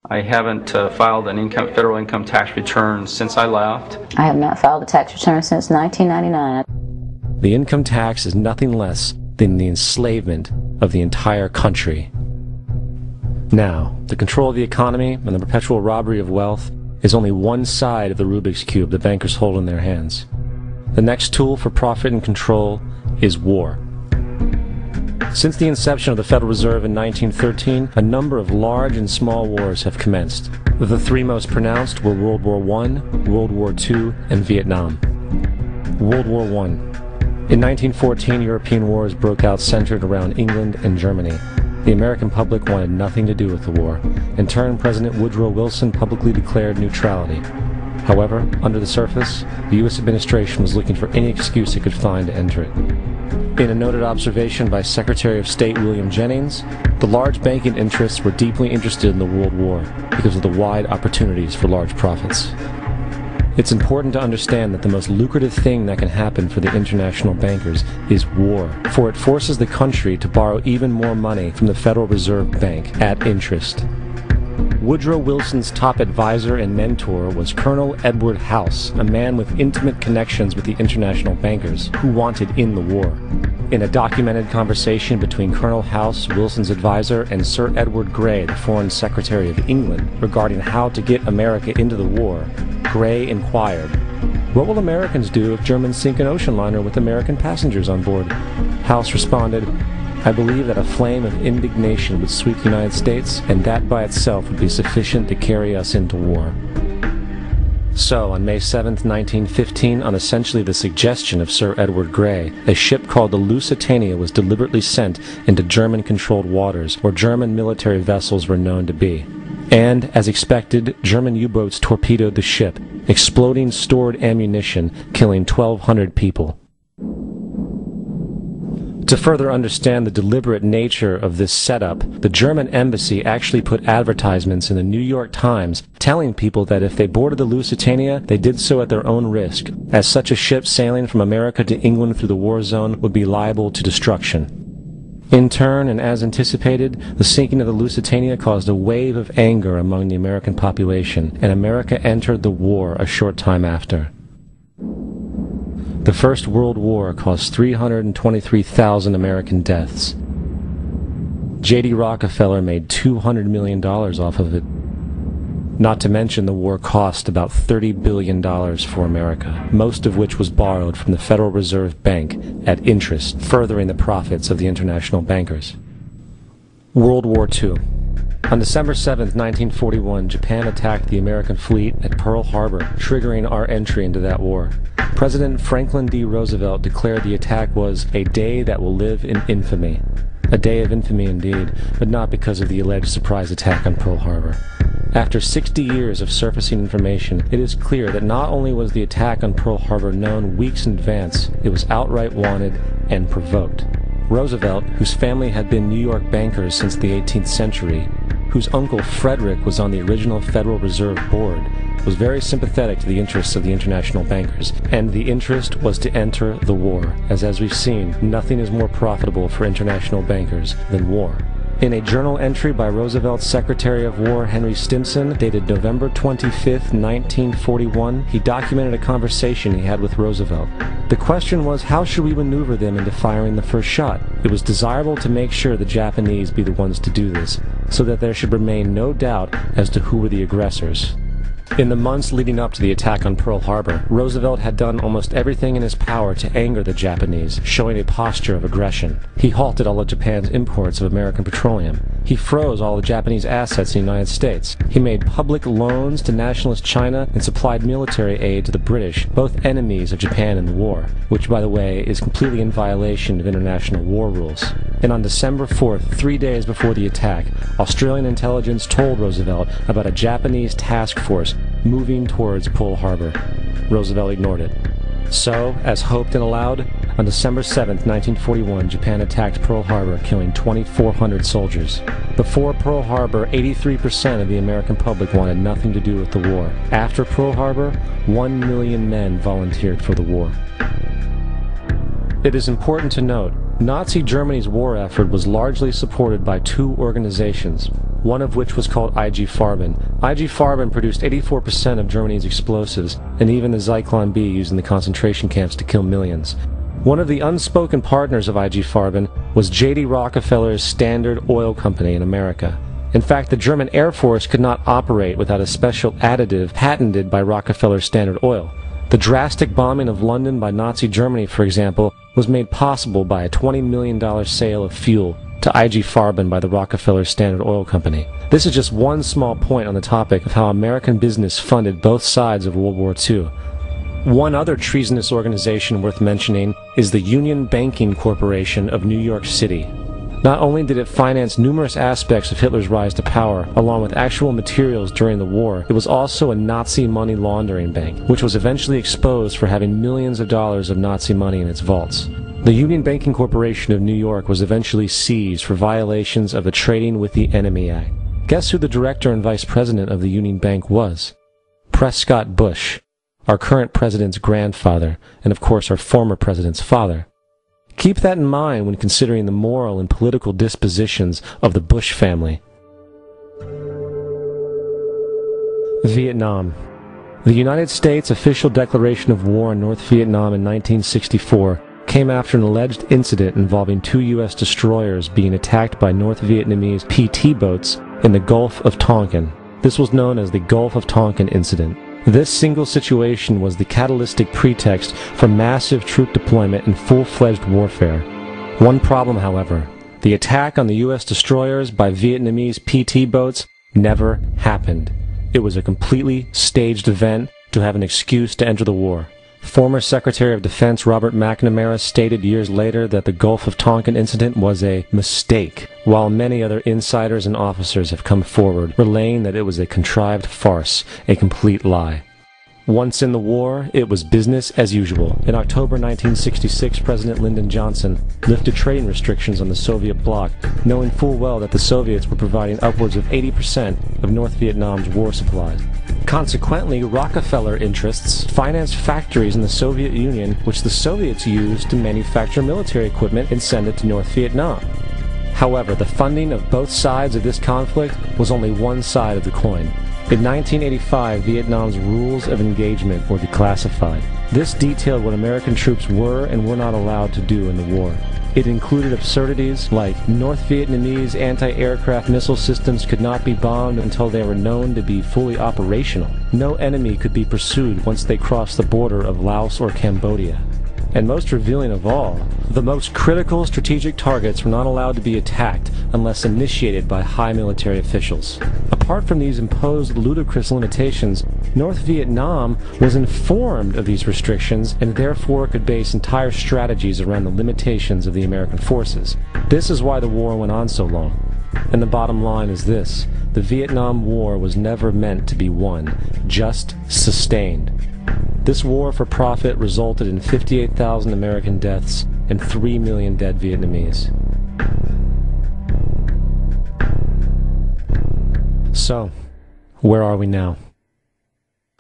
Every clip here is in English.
I haven't filed an federal income tax return since I left. I have not filed a tax return since 1999. The income tax is nothing less than the enslavement of the entire country. Now, the control of the economy and the perpetual robbery of wealth is only one side of the Rubik's Cube the bankers hold in their hands. The next tool for profit and control is war. Since the inception of the Federal Reserve in 1913, a number of large and small wars have commenced. The three most pronounced were World War I, World War II, and Vietnam. World War I. In 1914, European wars broke out centered around England and Germany. The American public wanted nothing to do with the war. In turn, President Woodrow Wilson publicly declared neutrality. However, under the surface, the U.S. administration was looking for any excuse it could find to enter it. In a noted observation by Secretary of State William Jennings, the large banking interests were deeply interested in the World War because of the wide opportunities for large profits. It's important to understand that the most lucrative thing that can happen for the international bankers is war, for it forces the country to borrow even more money from the Federal Reserve Bank at interest. Woodrow Wilson's top advisor and mentor was Colonel Edward House, a man with intimate connections with the international bankers who wanted in the war. In a documented conversation between Colonel House, Wilson's advisor, and Sir Edward Grey, the Foreign Secretary of England, regarding how to get America into the war, Grey inquired, "What will Americans do if Germans sink an ocean liner with American passengers on board?" House responded, "I believe that a flame of indignation would sweep the United States, and that by itself would be sufficient to carry us into war." So, on May 7, 1915, on essentially the suggestion of Sir Edward Grey, a ship called the Lusitania was deliberately sent into German-controlled waters, where German military vessels were known to be. And, as expected, German U-boats torpedoed the ship, exploding stored ammunition, killing 1,200 people. To further understand the deliberate nature of this setup, the German embassy actually put advertisements in the New York Times telling people that if they boarded the Lusitania, they did so at their own risk, as such a ship sailing from America to England through the war zone would be liable to destruction. In turn, and as anticipated, the sinking of the Lusitania caused a wave of anger among the American population, and America entered the war a short time after. The First World War caused 323,000 American deaths. J.D. Rockefeller made $200 million off of it. Not to mention the war cost about $30 billion for America, most of which was borrowed from the Federal Reserve Bank at interest, furthering the profits of the international bankers. World War II. On December 7, 1941, Japan attacked the American fleet at Pearl Harbor, triggering our entry into that war. President Franklin D. Roosevelt declared the attack was a day that will live in infamy. A day of infamy indeed, but not because of the alleged surprise attack on Pearl Harbor. After 60 years of surfacing information, it is clear that not only was the attack on Pearl Harbor known weeks in advance, it was outright wanted and provoked. Roosevelt, whose family had been New York bankers since the 18th century, whose uncle Frederick was on the original Federal Reserve Board, was very sympathetic to the interests of the international bankers, and the interest was to enter the war, as we've seen, nothing is more profitable for international bankers than war. In a journal entry by Roosevelt's Secretary of War Henry Stimson, dated November 25, 1941, he documented a conversation he had with Roosevelt. The question was, how should we maneuver them into firing the first shot? It was desirable to make sure the Japanese be the ones to do this, so that there should remain no doubt as to who were the aggressors. In the months leading up to the attack on Pearl Harbor, Roosevelt had done almost everything in his power to anger the Japanese, showing a posture of aggression. He halted all of Japan's imports of American petroleum. He froze all the Japanese assets in the United States. He made public loans to nationalist China and supplied military aid to the British, both enemies of Japan in the war, which, by the way, is completely in violation of international war rules. And on December 4th, 3 days before the attack, Australian intelligence told Roosevelt about a Japanese task force moving towards Pearl Harbor. Roosevelt ignored it. So, as hoped and allowed, on December 7, 1941, Japan attacked Pearl Harbor, killing 2,400 soldiers. Before Pearl Harbor, 83% of the American public wanted nothing to do with the war. After Pearl Harbor, 1 million men volunteered for the war. It is important to note, Nazi Germany's war effort was largely supported by two organizations. one of which was called IG Farben. IG Farben produced 84% of Germany's explosives, and even the Zyklon B used in the concentration camps to kill millions. One of the unspoken partners of IG Farben was J.D. Rockefeller's Standard Oil Company in America. In fact, the German Air Force could not operate without a special additive patented by Rockefeller's Standard Oil. The drastic bombing of London by Nazi Germany, for example, was made possible by a $20 million sale of fuel to IG Farben by the Rockefeller Standard Oil Company. This is just one small point on the topic of how American business funded both sides of World War II. One other treasonous organization worth mentioning is the Union Banking Corporation of New York City. Not only did it finance numerous aspects of Hitler's rise to power, along with actual materials during the war, it was also a Nazi money laundering bank, which was eventually exposed for having millions of dollars of Nazi money in its vaults. The Union Banking Corporation of New York was eventually seized for violations of the Trading with the Enemy Act. Guess who the director and vice president of the Union Bank was? Prescott Bush, our current president's grandfather, and of course our former president's father. Keep that in mind when considering the moral and political dispositions of the Bush family. Vietnam. The United States' official declaration of war on North Vietnam in 1964 came after an alleged incident involving 2 U.S. destroyers being attacked by North Vietnamese PT boats in the Gulf of Tonkin. This was known as the Gulf of Tonkin incident. This single situation was the catalytic pretext for massive troop deployment and full-fledged warfare. One problem, however, the attack on the U.S. destroyers by Vietnamese PT boats never happened. It was a completely staged event to have an excuse to enter the war. Former Secretary of Defense Robert McNamara stated years later that the Gulf of Tonkin incident was a mistake, while many other insiders and officers have come forward, relaying that it was a contrived farce, a complete lie. Once in the war, it was business as usual. In October 1966, President Lyndon Johnson lifted trading restrictions on the Soviet bloc, knowing full well that the Soviets were providing upwards of 80% of North Vietnam's war supplies. Consequently, Rockefeller interests financed factories in the Soviet Union, which the Soviets used to manufacture military equipment and send it to North Vietnam. However, the funding of both sides of this conflict was only one side of the coin. In 1985, Vietnam's rules of engagement were declassified. This detailed what American troops were and were not allowed to do in the war. It included absurdities like North Vietnamese anti-aircraft missile systems could not be bombed until they were known to be fully operational. No enemy could be pursued once they crossed the border of Laos or Cambodia. And most revealing of all, the most critical strategic targets were not allowed to be attacked unless initiated by high military officials. Apart from these imposed ludicrous limitations, North Vietnam was informed of these restrictions and therefore could base entire strategies around the limitations of the American forces. This is why the war went on so long. And the bottom line is this: the Vietnam War was never meant to be won, just sustained. This war for profit resulted in 58,000 American deaths and 3 million dead Vietnamese. So, where are we now?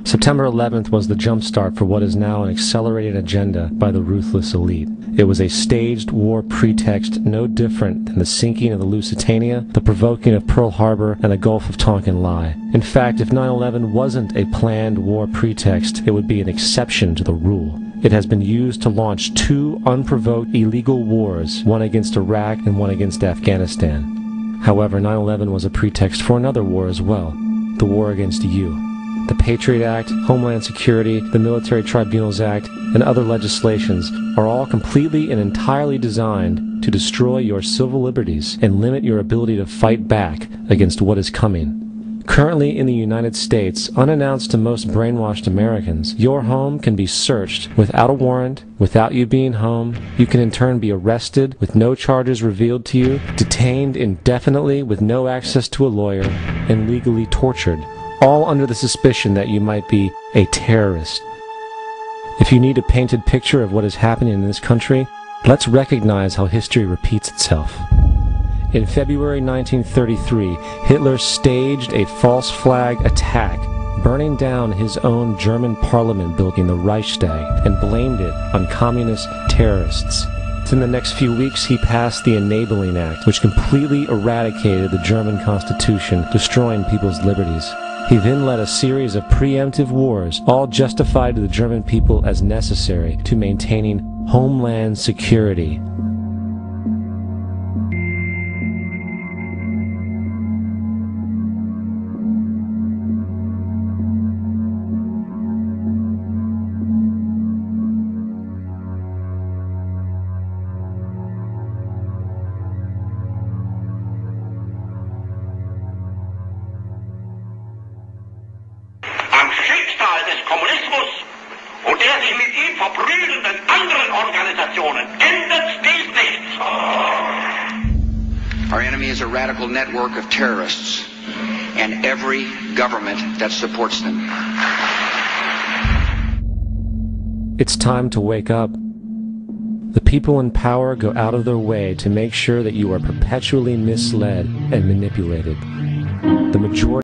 September 11th was the jumpstart for what is now an accelerated agenda by the ruthless elite. It was a staged war pretext no different than the sinking of the Lusitania, the provoking of Pearl Harbor, and the Gulf of Tonkin lie. In fact, if 9/11 wasn't a planned war pretext, it would be an exception to the rule. It has been used to launch 2 unprovoked illegal wars, one against Iraq and one against Afghanistan. However, 9/11 was a pretext for another war as well, the war against you. The Patriot Act, Homeland Security, the Military Tribunals Act, and other legislations are all completely and entirely designed to destroy your civil liberties and limit your ability to fight back against what is coming. Currently in the United States, unannounced to most brainwashed Americans, your home can be searched without a warrant, without you being home. You can in turn be arrested with no charges revealed to you, detained indefinitely with no access to a lawyer, and legally tortured, all under the suspicion that you might be a terrorist. If you need a painted picture of what is happening in this country, let's recognize how history repeats itself. In February 1933, Hitler staged a false flag attack, burning down his own German parliament building, the Reichstag, and blamed it on communist terrorists. In the next few weeks, he passed the Enabling Act, which completely eradicated the German Constitution, destroying people's liberties. He then led a series of preemptive wars, all justified to the German people as necessary to maintaining homeland security. Our enemy is a radical network of terrorists and every government that supports them. It's time to wake up. The people in power go out of their way to make sure that you are perpetually misled and manipulated. The majority